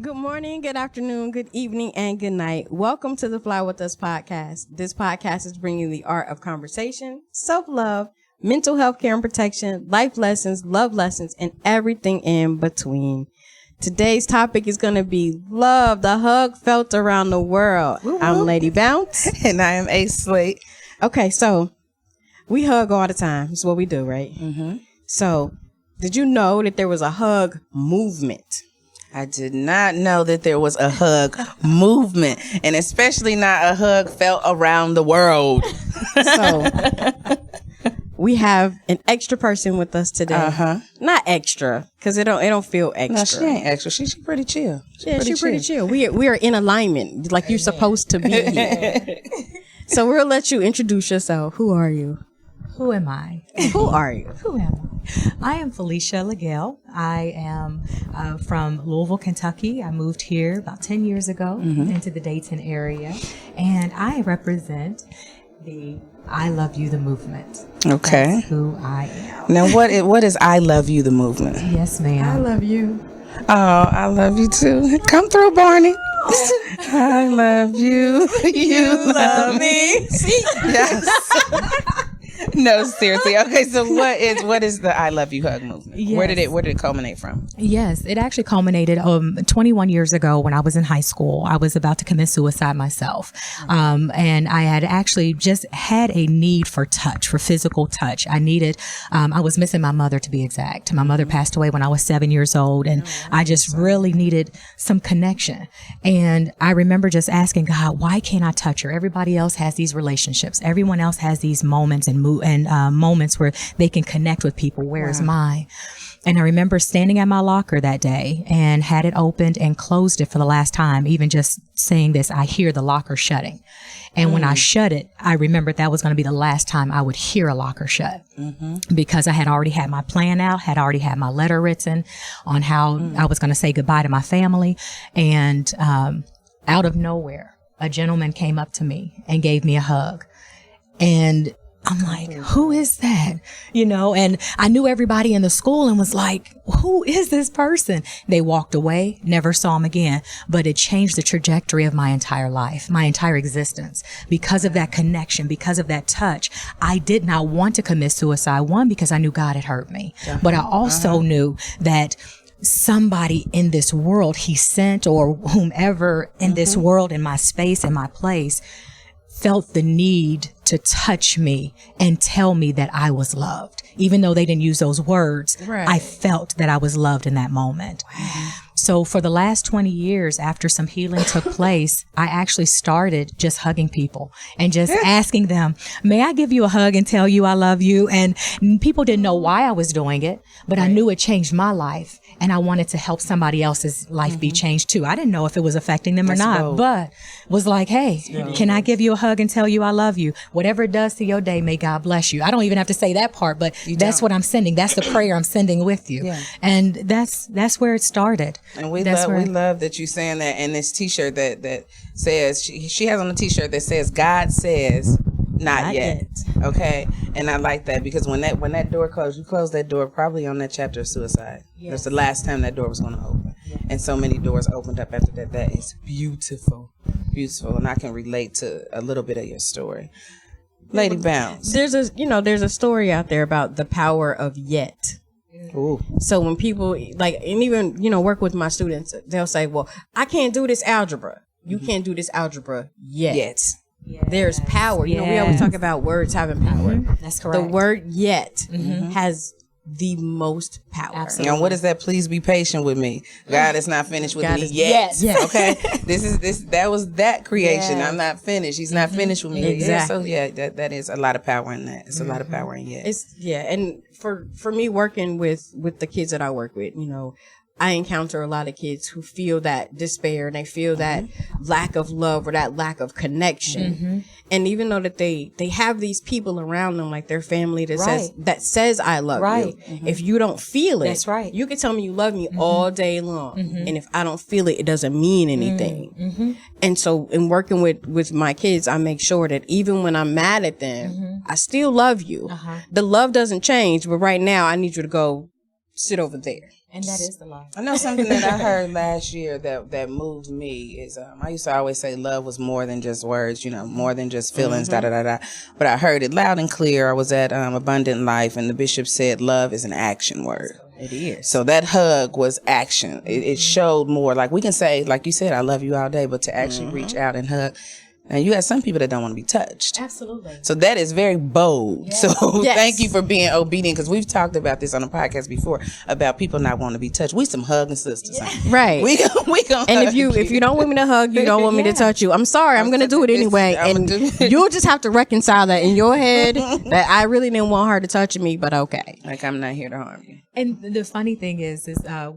Good morning, good afternoon, good evening, and good night. Welcome to the Fly With Us podcast. This podcast is bringing the art of conversation, self-love, mental health care and protection, life lessons, love lessons, and everything in between. Today's topic is going to be love, the hug felt around the world. Woo-woo. I'm Lady Bounce. And I am Ace Slate. Okay, so we hug all the time. That's what we do, right? Mm-hmm. So did you know that there was a hug movement? I did not know that there was a hug movement, and especially not a hug felt around the world. So we have an extra person with us today. Not extra, because it don't feel extra. No, she ain't extra. She's pretty chill. She's pretty chill. We are in alignment, like you're supposed to be here. So we'll let you introduce yourself. Who are you? Who am I? Who are you? Who am I? I am Felicia LaGail. I am from Louisville, Kentucky. I moved here about 10 years ago into the Dayton area, and I represent the I Love You, the movement. Okay. That's who I am. Now, what is I Love You, the movement? Yes, ma'am. I love you. Oh, I love you too. Come through, Barney. I love you. You love me. See? Yes. No, seriously. Okay, so what is the I Love You hug movement? Yes. Where did it culminate from? Yes, it actually culminated 21 years ago when I was in high school. I was about to commit suicide myself. And I had actually just had a need for touch, for physical touch. I was missing my mother, to be exact. My mother passed away when I was 7 years old, and I just really needed some connection. And I remember just asking God, why can't I touch her? Everybody else has these relationships. Everyone else has these moments and moments where they can connect with people. Where's mine? And I remember standing at my locker that day and had it opened and closed it for the last time. Even just saying this, I hear the locker shutting. And when I shut it, I remembered that was going to be the last time I would hear a locker shut, because I had already had my plan out, had already had my letter written on how I was going to say goodbye to my family. And out of nowhere, a gentleman came up to me and gave me a hug. And I'm like, who is that? And I knew everybody in the school and was like, who is this person? They walked away, never saw him again, but it changed the trajectory of my entire life, my entire existence. Because of that connection, because of that touch, I did not want to commit suicide. One, because I knew God had hurt me, but I also knew that somebody in this world he sent, or whomever in this world, in my space, in my place, felt the need to touch me and tell me that I was loved. Even though they didn't use those words, I felt that I was loved in that moment. Wow. So for the last 20 years, after some healing took place, I actually started just hugging people and just asking them, may I give you a hug and tell you I love you? And people didn't know why I was doing it, but I knew it changed my life. And I wanted to help somebody else's life be changed too. I didn't know if it was affecting them or not, but was like, hey, can I give you a hug and tell you I love you? Whatever it does to your day, may God bless you. I don't even have to say that part, but that's what I'm sending. That's the prayer I'm sending with you. Yeah. And that's where it started. And we love that you saying that. And this T-shirt that says, she has on a T-shirt that says, God says, not yet. Okay. And I like that, because when that door closed, you closed that door probably on that chapter of suicide. Yes. It was the last time that door was going to open. Yeah. And so many doors opened up after that. That is beautiful. Beautiful. And I can relate to a little bit of your story. Lady Bounce. There's a story out there about the power of yet. Ooh. So when people and even, work with my students, they'll say, well, I can't do this algebra. You can't do this algebra yet. Yes. There's power. We always talk about words having power. That's correct. The word yet has the most power. Absolutely. And what is that? Please be patient with me. God is not finished with me yet. Okay. That was that creation. I'm not finished. He's not finished with me. Exactly. Yeah, so that is a lot of power in that. It's a lot of power in yet. And for me working with the kids that I work with, I encounter a lot of kids who feel that despair and they feel that lack of love or that lack of connection. And even though that they have these people around them, like their family that says I love you. If you don't feel it, that's right. You can tell me you love me all day long. And if I don't feel it, it doesn't mean anything. And so in working with my kids, I make sure that even when I'm mad at them, I still love you. The love doesn't change, but right now I need you to go sit over there. And that is the love. I know something that I heard last year that moved me is I used to always say love was more than just words, more than just feelings, da da da da. But I heard it loud and clear. I was at Abundant Life, and the bishop said love is an action word. It is. So that hug was action. It showed more. Like we can say, like you said, I love you all day, but to actually reach out and hug. And you have some people that don't want to be touched. Absolutely. So that is very bold. Yeah. So thank you for being obedient, because we've talked about this on the podcast before about people not wanting to be touched. We some hugging sisters. Yeah. Right. We gonna and hug if you don't want me to hug you, don't want me to touch you, I'm sorry, I'm gonna do it anyway. And you'll just have to reconcile that in your head that I really didn't want her to touch me, but okay. Like, I'm not here to harm you. And the funny thing is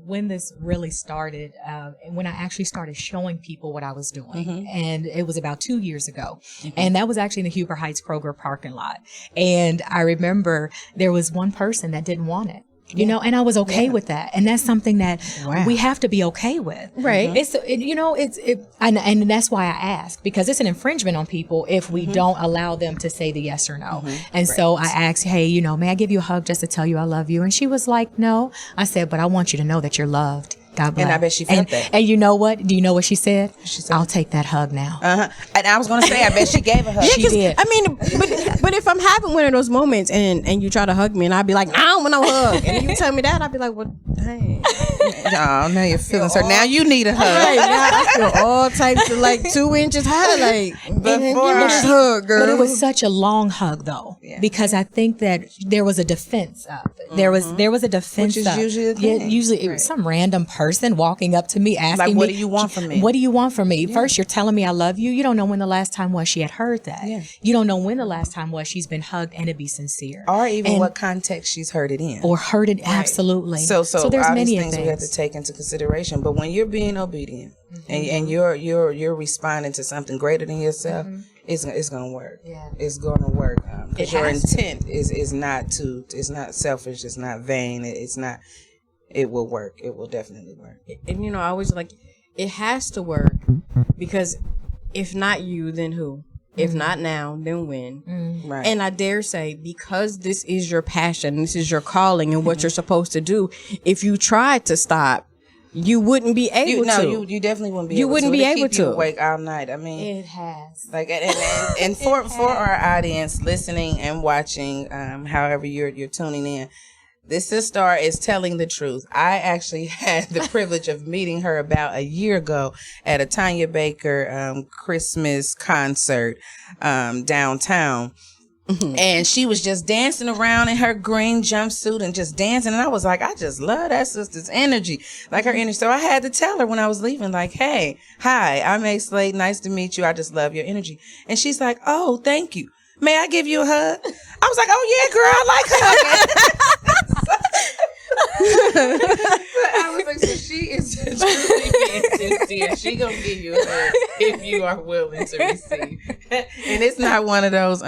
when this really started, when I actually started showing people what I was doing, and it was about 2 years ago, and that was actually in the Huber Heights Kroger parking lot. And I remember there was one person that didn't want it. And I was okay with that. And that's something that we have to be okay with. Right. And that's why I ask, because it's an infringement on people if we don't allow them to say the yes or no. And so I asked, hey, may I give you a hug just to tell you I love you? And she was like, no. I said, but I want you to know that you're loved. God bless. And I bet she felt that. And you know what? Do you know what she said? She said, I'll take that hug now. And I was going to say, I bet she gave a hug. She did. I mean, but if I'm having one of those moments and you try to hug me and I'd be like, I don't want no hug. And you tell me that, I'd be like, well, dang. Oh, now you're feeling so. Now you need a hug. Right, now I feel all types of 2 inches high. Give me this hug, girl. But it was such a long hug, though, because I think that there was a defense up. There was a defense Which is up. usually a thing. Yeah, usually it was some random person walking up to me asking like, me, what do you want from me? What do you want from me? First, you're telling me I love you. You don't know when the last time was she had heard that. Yeah. You don't know when the last time was she's been hugged and it be sincere. Or even what context she's heard it in. Or heard it, absolutely. So there's all many these things we have to take into consideration. But when you're being obedient and you're responding to something greater than yourself, it's gonna work. Yeah. It's gonna work. Because your intent is not selfish. It's not vain. It will work. It will definitely work. And I always it has to work, because if not you, then who? If not now, then when? Right. And I dare say, because this is your passion, this is your calling and what you're supposed to do, if you tried to stop, you wouldn't be able to. No, you definitely wouldn't be able to. You wouldn't be able keep you to. awake all night. I mean, It has. And for our audience listening and watching, however you're tuning in, this sister is telling the truth. I actually had the privilege of meeting her about a year ago at a Tanya Baker Christmas concert downtown. And she was just dancing around in her green jumpsuit and just dancing. And I was like, I just love that sister's energy, her energy. So I had to tell her when I was leaving, hey, hi, I'm A. Slade. Nice to meet you. I just love your energy. And she's like, oh, thank you. May I give you a hug? I was like, oh, yeah, girl, I like hugging. I was like, so she is truly being sincere. She gonna give you a hug if you are willing to receive. And it's not one of those,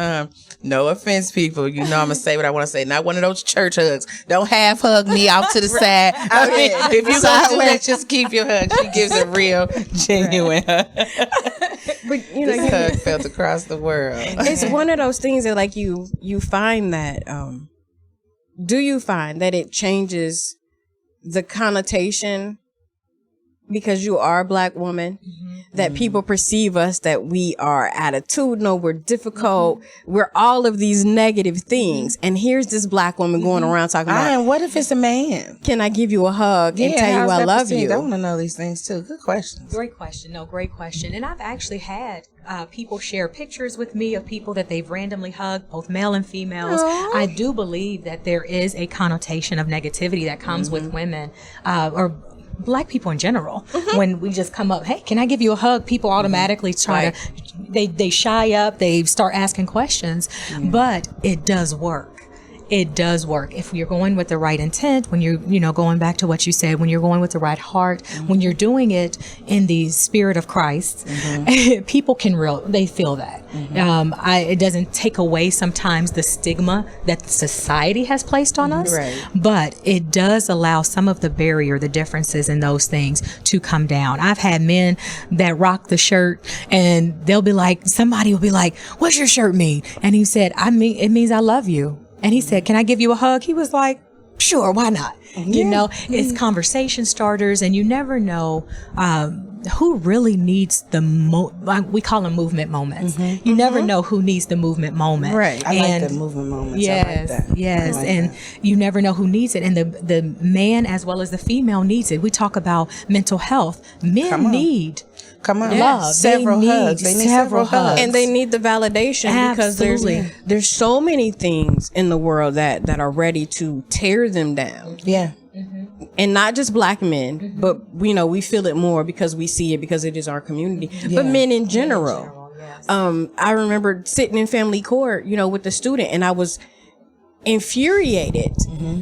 no offense, people. I'm gonna say what I want to say. Not one of those church hugs. Don't half hug me off to the side. If you gonna do that, just keep your hug. She gives a real, genuine hug. But this hug felt across the world. It's one of those things that you find that do you find that it changes the connotation because you are a Black woman, that people perceive us that we are attitudinal, we're difficult, we're all of these negative things, and here's this Black woman going around talking about, and what if it's a man? Can I give you a hug and tell you I love you? I want to know these things too. Good questions. Great question. No, great question. And I've actually had people share pictures with me of people that they've randomly hugged, both male and females. Aww. I do believe that there is a connotation of negativity that comes with women, or Black people in general. When we just come up, hey, can I give you a hug? People automatically try to, they shy up, they start asking questions, but it does work. It does work. If you're going with the right intent, when you're, going back to what you said, when you're going with the right heart, when you're doing it in the spirit of Christ, people they feel that. It doesn't take away sometimes the stigma that society has placed on us, but it does allow some of the barrier, the differences in those things to come down. I've had men that rock the shirt and they'll be like, somebody will be like, what's your shirt mean? And he said, it means I love you. And he said, can I give you a hug? He was like, sure, why not? You know, it's conversation starters, and you never know who really needs the we call them movement moments. You never know who needs the movement moment. Right. I like the movement moments. Yes, I like that. yes. I like And that. you never know who needs it. And the man as well as the female needs it. We talk about mental health. Men need Come on, love. several They hugs. need They need several hugs. And they need the validation because Absolutely. there's so many things in the world that are ready to tear them down. Yeah. And not just black men, but we feel it more because we see it because it is our community. But men in general. I remember sitting in family court, with the student, and I was infuriated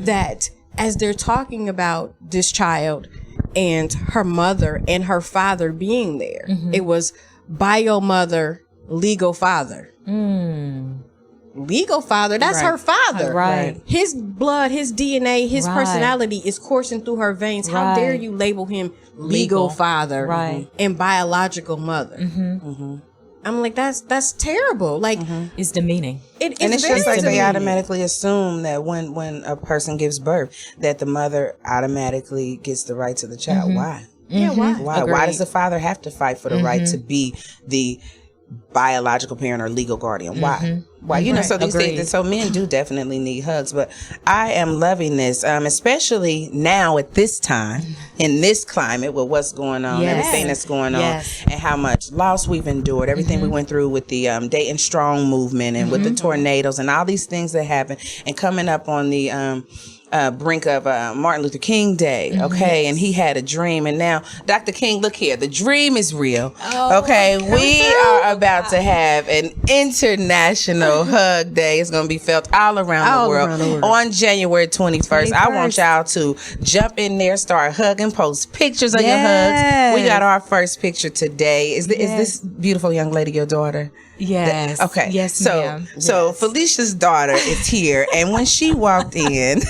that as they're talking about this child and her mother and her father being there, it was bio mother, legal father. Legal father, that's her father. Right. His blood, his DNA, his Right. personality is coursing through her veins. How Right. dare you label him legal father Right. and biological mother? I'm like, that's terrible. Like, It's demeaning. it's And it's very just like they demeaning. automatically assume that when a person gives birth, that the mother automatically gets the right to the child. Why? Yeah, why? Why? Why does the father have to fight for the right to be the biological parent or legal guardian? Why? Why? So these Agreed. things. So men do definitely need hugs. But I am loving this, especially now at this time in this climate with what's going on, Yes. everything that's going on, Yes. and how much loss we've endured. Everything we went through with the Dayton Strong movement and with the tornadoes and all these things that happened, and coming up on the brink of Martin Luther King Day, okay? And he had a dream, and now, Dr. King, look here, the dream is real, okay? We are about to have an international hug day. It's going to be felt all around the world on January 21st. I want y'all to jump in there, start hugging, post pictures of your hugs. We got our first picture today. Is this beautiful young lady your daughter? Yes. Okay. Yes, so, ma'am. So Felicia's daughter is here, and when she walked in,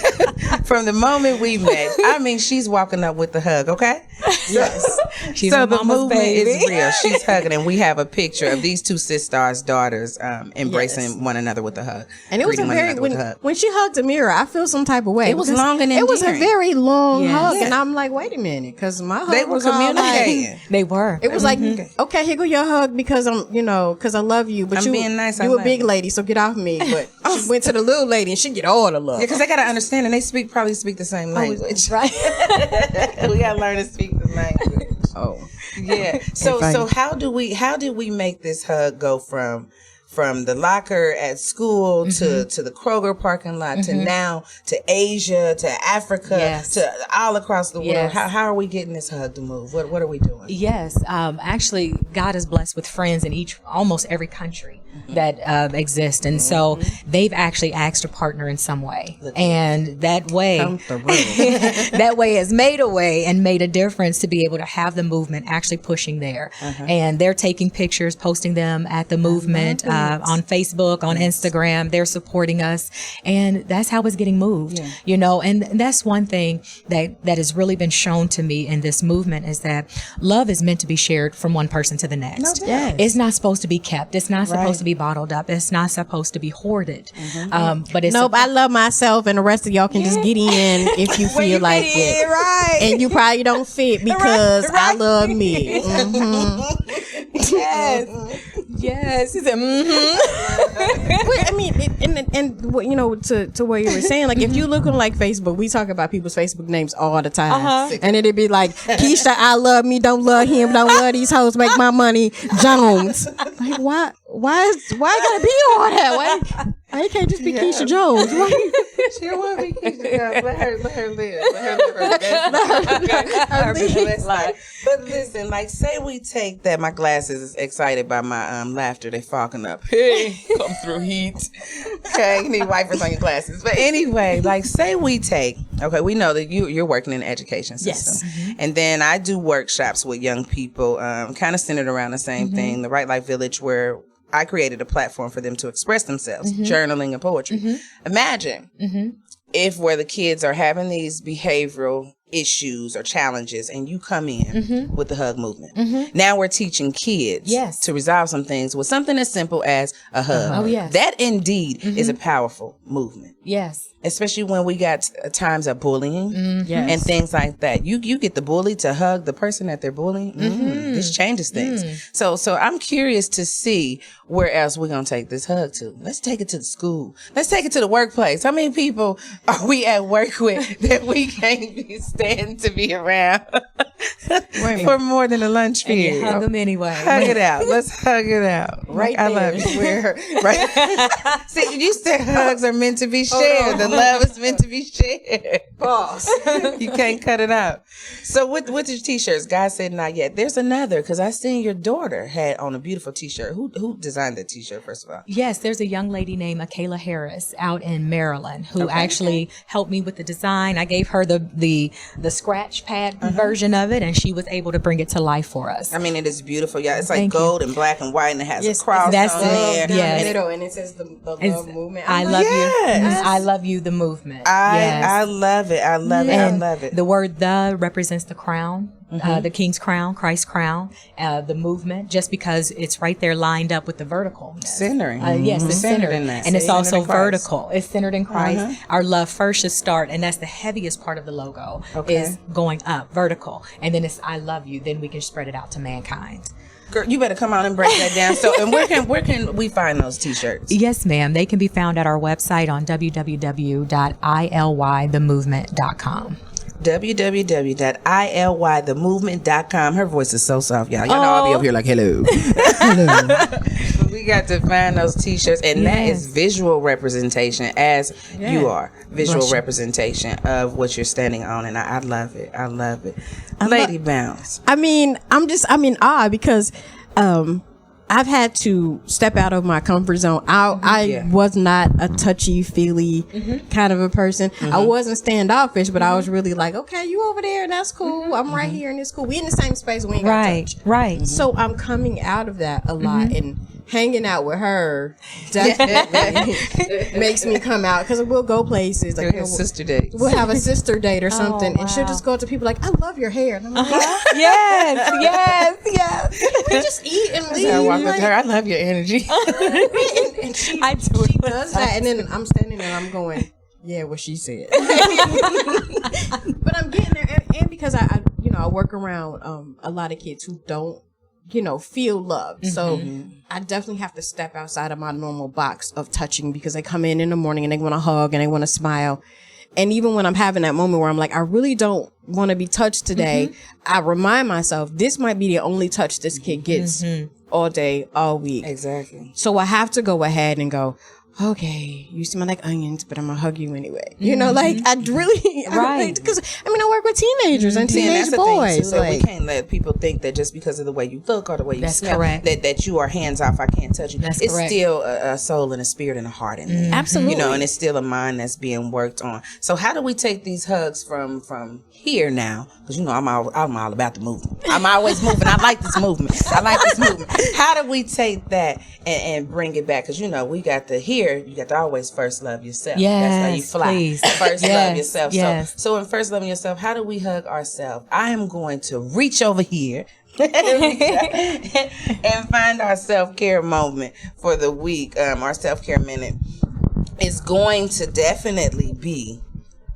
from the moment we met, I mean, she's walking up with the hug. Okay. Yes. She's So my the mama's movement baby. is real. She's hugging, and we have a picture of these two sisters' daughters embracing one another with a hug. And it was a greeting one very another with a hug. when she hugged Amira, I feel some type of way. It was because long and it was a endearing. very long Yes. hug, Yeah. and I'm like, wait a minute, because my hug They were was all like, communicating. They were. it was like, okay, here go your hug because because I love you, but I'm you being nice, I you a love big you. lady, so get off me. But she went to the little lady and she get all the love. Yeah, because they gotta understand, and they probably speak the same language. Right. We gotta learn to speak the language. Oh, Yeah. So If I- so how did we make this hug go from the locker at school to the Kroger parking lot to now to Asia to Africa Yes. to all across the world? Yes. How are we getting this hug to move? What are we doing? Yes. Actually, God is blessed with friends in almost every country that exist. And so they've actually asked to partner in some way. And that way, that way has made a way and made a difference to be able to have the movement actually pushing there. And they're taking pictures, posting them at the movement on Facebook, on Instagram. They're supporting us. And that's how it's getting moved, and that's one thing that has really been shown to me in this movement is that love is meant to be shared from one person to the next. Yes. It's not supposed to be kept. It's not supposed to be bottled up. It's not supposed to be hoarded. But it's nope. I love myself, and the rest of y'all can just get in if you feel like it. Right. And you probably don't fit because I love me. yes. He said, But, I mean, and what, to what you were saying, like if you look on like Facebook, we talk about people's Facebook names all the time, and it'd be like Keisha, I love me, don't love him, don't love these hoes, make my money, Jones. Like why gotta be all that? Why you can't just be Keisha Jones? Why? She don't want to be Keisha. Let her live. Let her live her best life. But listen, like say we take that. My glasses is excited by my laughter. They fogging up. Hey, come through heat. Okay, you need wipers on your glasses. But anyway, like say we take. Okay, we know that you're working in the education system, and then I do workshops with young people, kind of centered around the same thing, the Right Life Village, where I created a platform for them to express themselves, journaling and poetry. Imagine if where the kids are having these behavioral issues or challenges, and you come in with the hug movement. Now we're teaching kids to resolve some things with something as simple as a hug. Oh, yes. That indeed is a powerful movement. Yes. Especially when we got times of bullying Yes. and things like that. You get the bully to hug the person that they're bullying. This changes things. So I'm curious to see where else we're going to take this hug to. Let's take it to the school. Let's take it to the workplace. How many people are we at work with that we can't be standing to be around for more than a lunch period? Hug them anyway. Hug it out. Let's hug it out. Right I there. love you. Right. See, you said hugs are meant to be shared. The love is meant to be shared. Boss. You can't cut it out. So with your t-shirts, God said not yet. There's another, because I seen your daughter had on a beautiful t-shirt. Who designed that t-shirt, first of all? Yes, there's a young lady named Akayla Harris out in Maryland who actually helped me with the design. I gave her the scratch pad version of it, and she was able to bring it to life for us. I mean, it is beautiful. Yeah, it's like Thank gold and black and white, and it has a cross that's on it. there. Yes. And it says the love movement. I love you. I love you, the movement. I love it. I love it. I love it. The word "the" represents the crown, the king's crown, Christ's crown, the movement, just because it's right there lined up with the vertical. Centering. Yes, it's centered in that. and it's Centered also in Christ. vertical. It's centered in Christ. Our love first should start, and that's the heaviest part of the logo, is going up, vertical. And then it's I love you, then we can spread it out to mankind. Girl, you better come on and break that down. So, and where can we find those t-shirts? Yes, ma'am. They can be found at our website on www.ilythemovement.com. www.ilythemovement.com. Her voice is so soft, y'all. Y'all know I'll be over here like, hello. But we got to find those t-shirts, and that is visual representation, as you are. Visual representation of what you're standing on, and I love it. I love it. Lady Bounce. I mean, I'm in awe because I've had to step out of my comfort zone. I was not a touchy-feely kind of a person. I wasn't standoffish, but I was really like, okay, you over there, and that's cool. I'm right here, and it's cool. We in the same space. We ain't got to touch. Right. So I'm coming out of that a lot, and hanging out with her definitely makes me come out, because we'll go places. Like, Sister dates. we'll have a sister date or something, and she'll just go up to people like, I love your hair. And I'm like, yes. we just eat and leave. I walk up to her. I love your energy. and she does that, and then I'm standing there and I'm going, yeah, what she said. But I'm getting there, and because I work around a lot of kids who don't feel loved. So I definitely have to step outside of my normal box of touching, because they come in the morning and they want to hug and they want to smile. And even when I'm having that moment where I'm like, I really don't want to be touched today, I remind myself, this might be the only touch this kid gets all day, all week. Exactly. So I have to go ahead and go, okay, you smell like onions, but I'm going to hug you anyway. Like, I really, because I work with teenagers and teenage boys. Thing, so we can't let people think that just because of the way you look or the way you smell, that you are hands off, I can't touch you. It's still a soul and a spirit and a heart in there. Absolutely. And it's still a mind that's being worked on. So how do we take these hugs from here now? Because, I'm all about the movement. I'm always moving. I like this movement. How do we take that and bring it back? Because, we got the here. You got to always first love yourself. Yes, that's how you fly. Please. First love yourself. Yes. So in first loving yourself, how do we hug ourselves? I am going to reach over here and find our self-care moment for the week. Our self-care minute is going to definitely be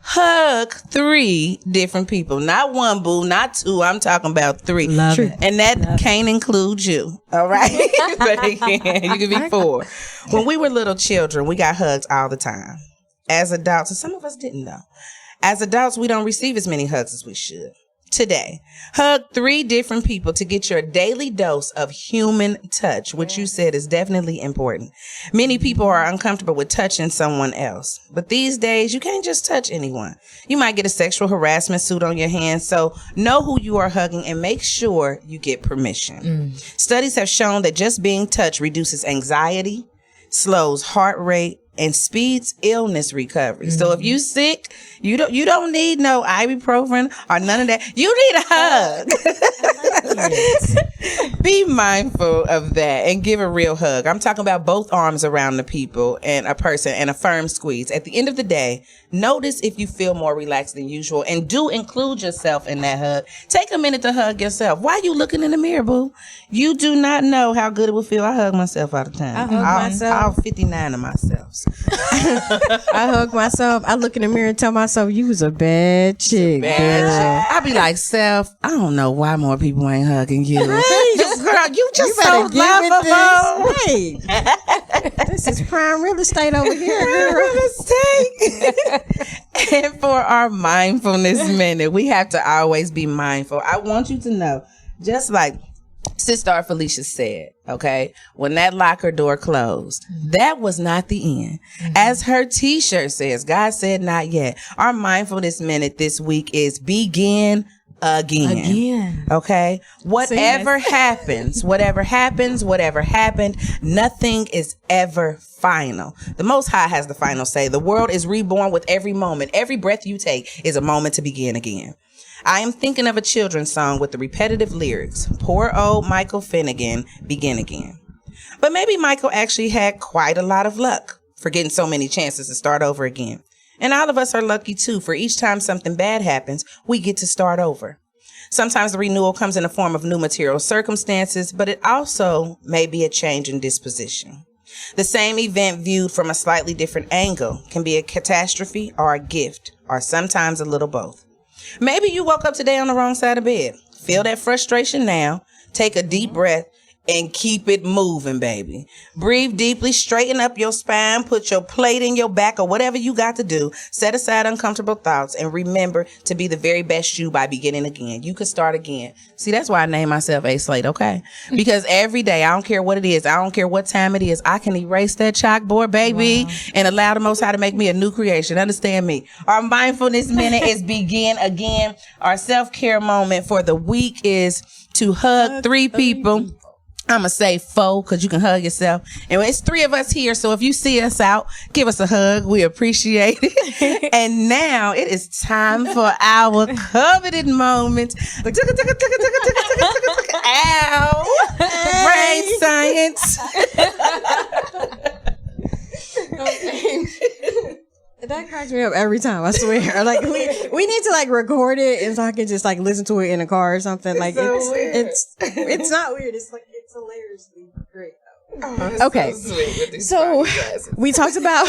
hug 3 different people. Not one, boo, not 2. I'm talking about 3. Love it. And that can't include you. All right? But again, you can be 4. When we were little children, we got hugs all the time. As adults, and some of us didn't though. As adults, we don't receive as many hugs as we should. Today, hug 3 different people to get your daily dose of human touch, which you said is definitely important. Many people are uncomfortable with touching someone else, but these days you can't just touch anyone. You might get a sexual harassment suit on your hands, so know who you are hugging and make sure you get permission. Studies have shown that just being touched reduces anxiety, slows heart rate, and speeds illness recovery. So if you sick, you don't need no ibuprofen or none of that. You need a hug. Be mindful of that and give a real hug. I'm talking about both arms around the people and a person and a firm squeeze. At the end of the day, notice if you feel more relaxed than usual and do include yourself in that hug. Take a minute to hug yourself. Why are you looking in the mirror, boo? You do not know how good it will feel. I hug myself all the time. I hug myself. All 59 of myself. I hug myself. I look in the mirror and tell myself, you was a bad chick, girl. I be like, self, I don't know why more people ain't hugging you. Girl, you just so lovable. Hey, this is prime real estate over here, girl. Real estate. And for our mindfulness minute, we have to always be mindful. I want you to know, just like Sister Felicia said, okay, when that locker door closed, that was not the end. As her t-shirt says, God said not yet. Our mindfulness minute this week is begin again. Okay? Whatever happens, whatever happened, nothing is ever final. The Most High has the final say. The world is reborn with every moment. Every breath you take is a moment to begin again. I am thinking of a children's song with the repetitive lyrics. Poor old Michael Finnegan, begin again. But maybe Michael actually had quite a lot of luck for getting so many chances to start over again. And all of us are lucky too, for each time something bad happens, we get to start over. Sometimes the renewal comes in the form of new material circumstances, but it also may be a change in disposition. The same event viewed from a slightly different angle can be a catastrophe or a gift, or sometimes a little both. Maybe you woke up today on the wrong side of bed. Feel that frustration now. Take a deep breath and keep it moving, baby. Breathe deeply, straighten up your spine, put your plate in your back or whatever you got to do. Set aside uncomfortable thoughts and remember to be the very best you by beginning again. You could start again. See, that's why I named myself A Slate, okay? Because every day, I don't care what it is, I don't care what time it is, I can erase that chalkboard, baby, and allow the Most High to make me a new creation. Understand me. Our mindfulness minute is begin again. Our self-care moment for the week is to hug three people. I'm going to say 4 because you can hug yourself. And it's 3 of us here. So if you see us out, give us a hug. We appreciate it. And now it is time for our coveted moment. Ow. Brain science. That cracks me up every time, I swear. Like we need to like record it and so I can just like listen to it in a car or something. Like it's not weird. It's like it's hilariously great. Oh, okay. So we talked about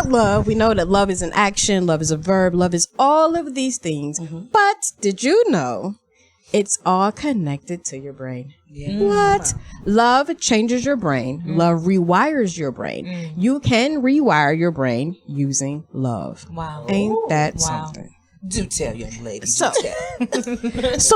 love. We know that love is an action, love is a verb, love is all of these things. But did you know it's all connected to your brain? Yeah. What? Love changes your brain. Love rewires your brain. You can rewire your brain using love. Wow. Ain't that something? Do tell, young lady. So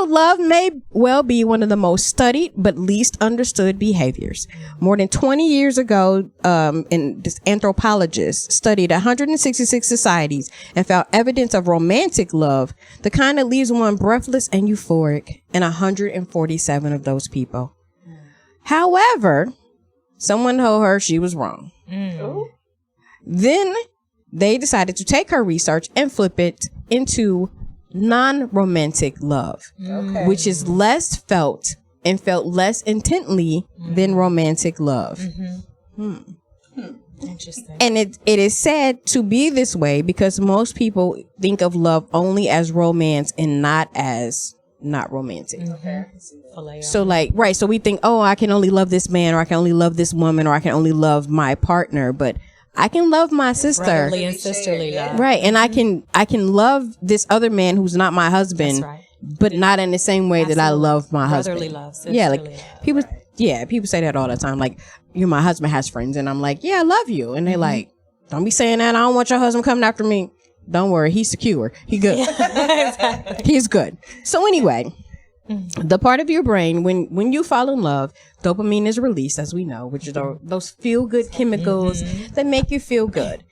love may well be one of the most studied but least understood behaviors. More than 20 years ago, this anthropologist studied 166 societies and found evidence of romantic love, the kind that leaves one breathless and euphoric, in 147 of those people. However, someone told her she was wrong. Then they decided to take her research and flip it into non-romantic love, which is less felt and felt less intently than romantic love. Interesting. And it is sad to be this way because most people think of love only as romance and not as not romantic. So like, right. So we think, oh, I can only love this man or I can only love this woman or I can only love my partner, but I can love my sister. Brotherly and sisterly love. Right. And I can love this other man who's not my husband, but not in the same way that I love my Brotherly husband. love, sisterly yeah. Like love. people say that all the time. Like, my husband has friends and I'm like, yeah, I love you. And they're like, don't be saying that. I don't want your husband coming after me. Don't worry. He's secure. He good. He's good. So anyway, the part of your brain, when you fall in love, dopamine is released, as we know, which are those feel-good chemicals that make you feel good.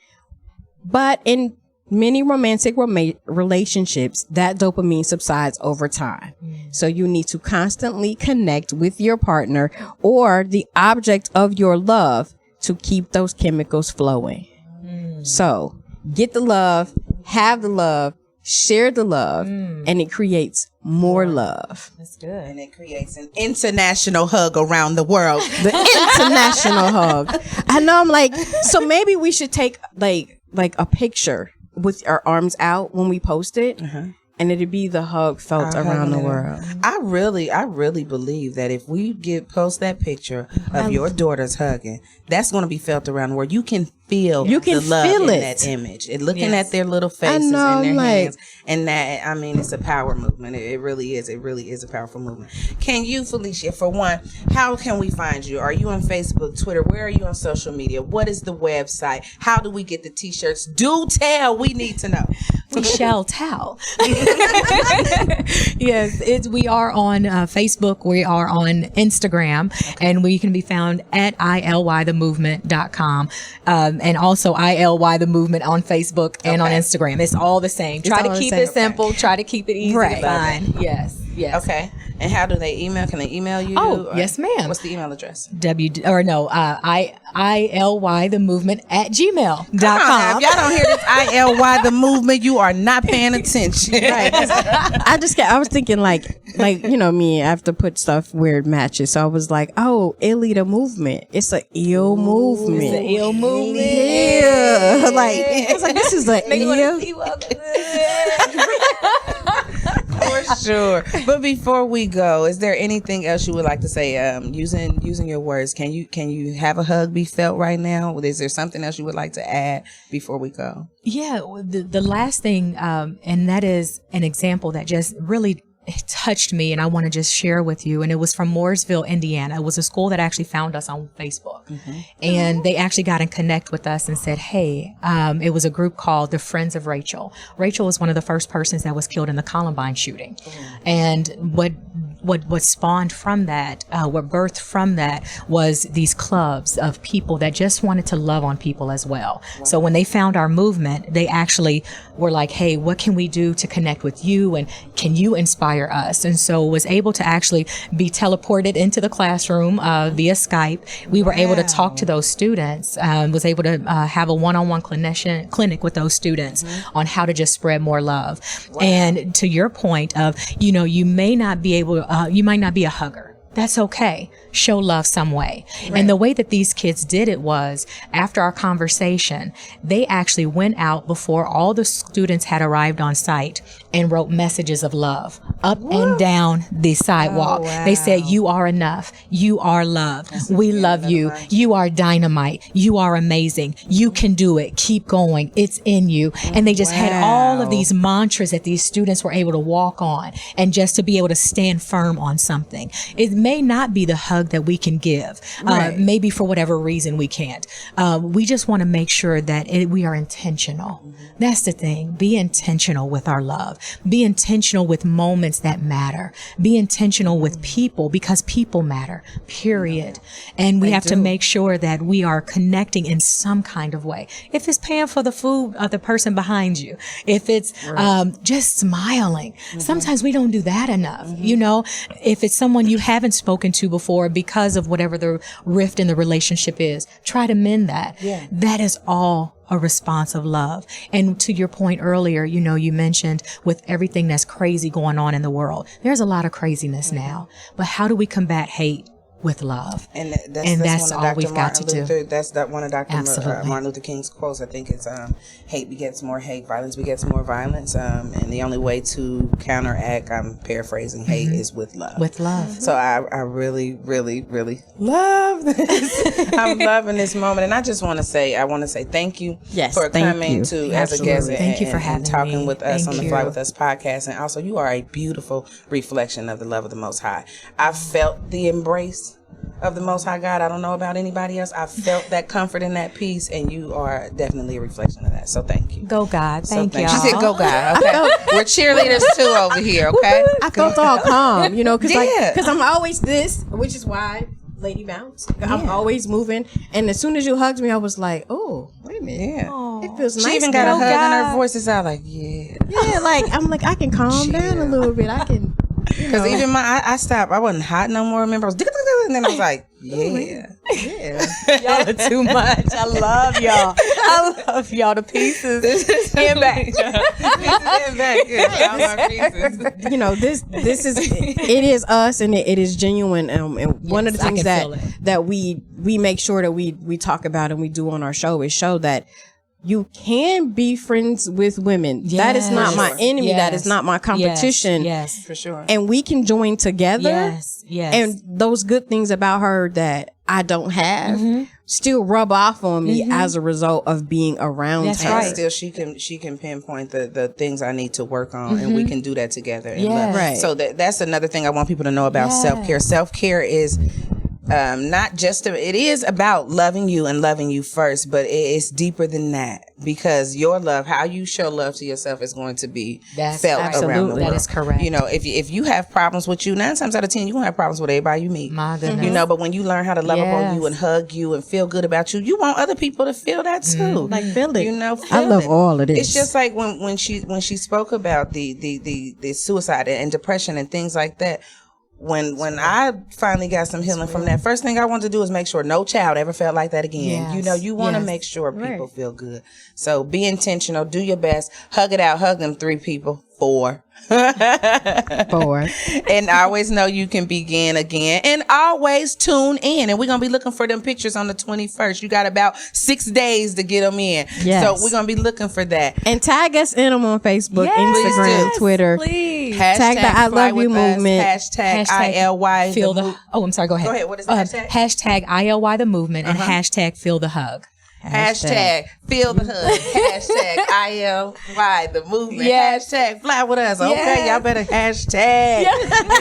But in many romantic relationships, that dopamine subsides over time. So you need to constantly connect with your partner or the object of your love to keep those chemicals flowing. So get the love, have the love, share the love, and it creates more love. That's good. And it creates an international hug around the world. The international hug. I know. I'm like, so maybe we should take like a picture with our arms out when we post it. And it'd be the hug felt around the world. I really believe that if we post that picture of your daughters hugging, that's going to be felt around the world. You can feel the love in that image. And looking at their little faces and their hands. And that, I mean, it's a power movement. It really is. It really is a powerful movement. Can you, Felicia, for one, how can we find you? Are you on Facebook, Twitter? Where are you on social media? What is the website? How do we get the t-shirts? Do tell. We need to know. We shall tell. Yes, we are on Facebook. We are on Instagram, and we can be found at ILYthemovement.com. And also ILY the movement on Facebook and on Instagram. It's all the same. Try to keep it simple. Try to keep it easy to find. Yes. Okay. And how do they email? Can they email you? Oh, yes, ma'am. What's the email address? ILYthemovement@gmail.com. If y'all don't hear this ILY the movement, you are not paying attention. Right. I was thinking like, you know me, I have to put stuff where it matches. So I was like, oh, Illy the movement. It's an ill movement. It's an ill movement. Yeah. Like, I was like, this is an ill. For sure. But before we go, is there anything else you would like to say? Using your words, can you have a hug be felt right now? Is there something else you would like to add before we go? Yeah, the last thing, and that is an example that just really touched me, and I want to just share with you. And it was from Mooresville, Indiana. It was a school that actually found us on Facebook, and they actually got in connect with us and said, "Hey," it was a group called the Friends of Rachel. Rachel was one of the first persons that was killed in the Columbine shooting, and what spawned from that, what birthed from that was these clubs of people that just wanted to love on people as well. Wow. So when they found our movement, they actually were like, hey, what can we do to connect with you? And can you inspire us? And so was able to actually be teleported into the classroom via Skype. We were able to talk to those students, was able to have a one-on-one clinic with those students on how to just spread more love. Wow. And to your point of, you may not be able you might not be a hugger. That's okay. Show love some way. Right. And the way that these kids did it was, after our conversation, they actually went out before all the students had arrived on site and wrote messages of love up and down the sidewalk. Oh, wow. They said, you are enough. You are loved. We love you. You are dynamite. You are amazing. You can do it. Keep going. It's in you. And they just had all of these mantras that these students were able to walk on, and just to be able to stand firm on something. It may not be the hug that we can give. Maybe for whatever reason we can't. We just want to make sure that we are intentional. That's the thing. Be intentional with our love. Be intentional with moments that matter. Be intentional with people, because people matter, period. And we have to make sure that we are connecting in some kind of way. If it's paying for the food of the person behind you, if it's just smiling. Sometimes we don't do that enough. If it's someone you haven't spoken to before because of whatever the rift in the relationship is, try to mend that. That is all a response of love. And to your point earlier, you mentioned with everything that's crazy going on in the world, there's a lot of craziness now, but how do we combat hate with love? And that's all we've got to do. That's one of Dr. Martin Luther King's quotes. I think it's hate begets more hate, violence begets more violence, and the only way to counteract, I'm paraphrasing, hate is with love. With love. So I really, really, really love this. I'm loving this moment, and I just want to say thank you for coming as a guest. Thank you for having me. Talking with us on the Fly With Us podcast, and also you are a beautiful reflection of the love of the Most High. I felt the embrace of the Most High God. I don't know about anybody else. I felt that comfort and that peace, and you are definitely a reflection of that. So thank you. Go God. Thank you. She said go God. Okay. We're cheerleaders too over here. Okay. I felt all calm, because I'm always this, which is why Lady Bounce. I'm always moving, and as soon as you hugged me, I was like, oh, wait a minute. It feels nice. She even got a hug in her voice. It's out like, I'm like, I can calm down a little bit. I can. Because even I stopped. I wasn't hot no more. Remember, I was And then I was like, yeah. Y'all are too much. I love y'all. I love y'all. The pieces in back. Pieces in back. Yeah, all my pieces. You know, this is it is us, and it is genuine. And one of the things that we make sure that we talk about and we do on our show is show that you can be friends with women. Yes. That is not my enemy. Yes. That is not my competition. Yes. For sure. And we can join together. Yes. Yes. And those good things about her that I don't have still rub off on me as a result of being around That's her. right. Still, she can pinpoint the things I need to work on, and we can do that together. And Yes. Right. So that's another thing I want people to know about self-care. Self-care is not just it is about loving you and loving you first, but it's deeper than that, because your love, how you show love to yourself, is going to be felt around the world. That is correct. You know, if you have problems with you, 9 times out of 10 you're gonna have problems with everybody you meet. My goodness. You know, but when you learn how to love up on you and hug you and feel good about you, you want other people to feel that too. Like, feel it. You know, I love it. all of this. It's just like when she spoke about the suicide and depression and things like that. When I finally got some healing from that, first thing I wanted to do is make sure no child ever felt like that again. Yes. You know, you want to make sure people feel good. So be intentional, do your best, hug it out, hug them 3 people, 4. 4. And always know you can begin again, and always tune in. And we're going to be looking for them pictures on the 21st. You got about 6 days to get them in. Yes. So we're going to be looking for that. And tag us in them on Facebook, Yes, Instagram, Twitter. Please. Tag the I Love You movement. Hashtag ILY. Feel the. Oh, I'm sorry. Go ahead. Go ahead. What is the hashtag? Hashtag ILY the movement and hashtag feel the hug. Hashtag feel the hug. Hashtag ILY the movement. Yes. Hashtag fly with us. Okay, Yes. y'all better hashtag.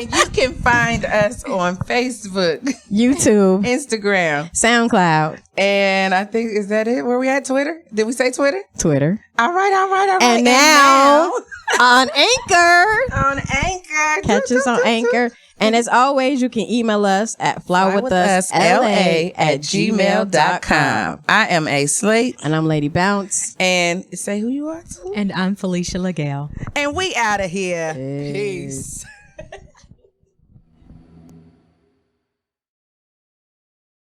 And you can find us on Facebook, YouTube, Instagram, SoundCloud, and I think, is that it? Where we at? Twitter? Did we say Twitter? Twitter. All right. And now on Anchor. on Anchor. Catch us on Anchor. And as always, you can email us at flywithusla@gmail.com. I am A Slate. And I'm Lady Bounce. And say who you are too. And I'm Felicia LaGail. And we out of here. Peace.